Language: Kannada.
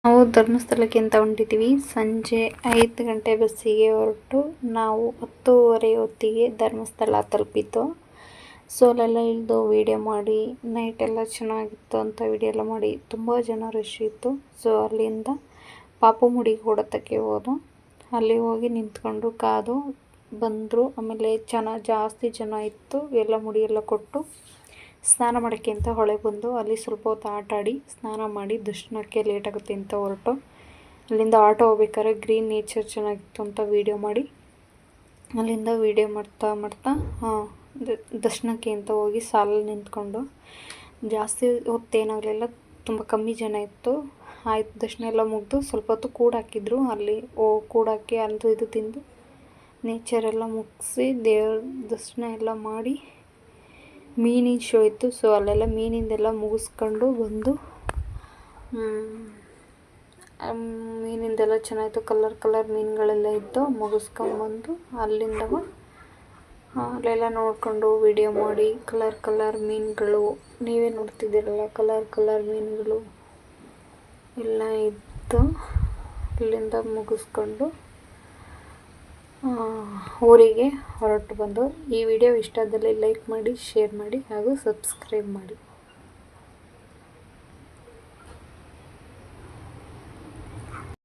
ನಾವು ಧರ್ಮಸ್ಥಳಕ್ಕೆ ಅಂತ ಹೊಂಟಿದ್ದೀವಿ. ಸಂಜೆ 5 ಗಂಟೆ ಬಸ್ಸಿಗೆ ಹೊರಟು ನಾವು 10:30 ಹೊತ್ತಿಗೆ ಧರ್ಮಸ್ಥಳ ತಲುಪಿದ್ದು. ಸೊ ಅಲ್ಲೆಲ್ಲ ಇಳಿದು ವೀಡಿಯೋ ಮಾಡಿ, ನೈಟ್ ಎಲ್ಲ ಚೆನ್ನಾಗಿತ್ತು ಅಂತ ವೀಡಿಯೋ ಎಲ್ಲ ಮಾಡಿ, ತುಂಬ ಜನ ರಶ್ ಇತ್ತು. ಸೊ ಅಲ್ಲಿಂದ ಪಾಪುಮುಡಿ ಕೊಡೋತಕ್ಕೆ ಹೋದು. ಅಲ್ಲಿ ಹೋಗಿ ನಿಂತ್ಕೊಂಡು ಕಾದು ಬಂದರು. ಆಮೇಲೆ ಜಾಸ್ತಿ ಜನ ಇತ್ತು. ಎಲ್ಲ ಮುಡಿ ಎಲ್ಲ ಕೊಟ್ಟು ಸ್ನಾನ ಮಾಡೋಕ್ಕೆ ಅಂತ ಹೊಳೆಗೆ ಬಂದು ಅಲ್ಲಿ ಸ್ವಲ್ಪ ಹೊತ್ತು ಆಟ ಆಡಿ ಸ್ನಾನ ಮಾಡಿ ದರ್ಶನಕ್ಕೆ ಲೇಟ್ ಆಗುತ್ತೆ ಅಂತ ಹೊರಟು. ಅಲ್ಲಿಂದ ಆಟೋ ಹೋಗ್ಬೇಕಾದ್ರೆ ಗ್ರೀನ್ ನೇಚರ್ ಚೆನ್ನಾಗಿತ್ತು ಅಂತ ವೀಡಿಯೋ ಮಾಡಿ, ಅಲ್ಲಿಂದ ವೀಡಿಯೋ ಮಾಡ್ತಾ ದರ್ಶನಕ್ಕೆ ಅಂತ ಹೋಗಿ ಸಾಲಲ್ಲಿ ನಿಂತ್ಕೊಂಡು ಜಾಸ್ತಿ ಹೊತ್ತೇನಾಗಲಿಲ್ಲ, ತುಂಬ ಕಮ್ಮಿ ಜನ ಇತ್ತು. ಆಯ್ತು, ದರ್ಶನ ಎಲ್ಲ ಮುಗಿದು ಸ್ವಲ್ಪ ಹೊತ್ತು ಕೂಡಾಕಿದ್ರು. ಅಲ್ಲಿ ಕೂಡಾಕಿ ಅದು ಇದು ತಿಂದು ನೇಚರೆಲ್ಲ ಮುಗಿಸಿ ದೇವ್ರ ದರ್ಶನ ಎಲ್ಲ ಮಾಡಿ ಮೀನಿನ ಶೋ ಇತ್ತು. ಸೊ ಅಲ್ಲೆಲ್ಲ ಮೀನಿಂದೆಲ್ಲ ಮುಗಿಸ್ಕೊಂಡು ಬಂದು ಮೀನಿಂದೆಲ್ಲ ಚೆನ್ನಾಗಿತ್ತು. ಕಲರ್ ಮೀನುಗಳೆಲ್ಲ ಇತ್ತು. ಮುಗಿಸ್ಕೊಂಬಂದು ಅಲ್ಲಿಂದ ಅಲ್ಲೆಲ್ಲ ನೋಡಿಕೊಂಡು ವಿಡಿಯೋ ಮಾಡಿ ಕಲರ್ ಮೀನುಗಳು ನೀವೇ ನೋಡ್ತಿದ್ದೀರಲ್ಲ, ಕಲರ್ ಮೀನುಗಳು ಎಲ್ಲ ಇತ್ತು. ಅಲ್ಲಿಂದ ಮುಗಿಸ್ಕೊಂಡು ಊರಿಗೆ ಹೊರಟು ಬಂದು. ಈ ವಿಡಿಯೋ ಇಷ್ಟ ಆದಲ್ಲಿ ಲೈಕ್ ಮಾಡಿ, ಶೇರ್ ಮಾಡಿ ಹಾಗೂ ಸಬ್ಸ್ಕ್ರೈಬ್ ಮಾಡಿ.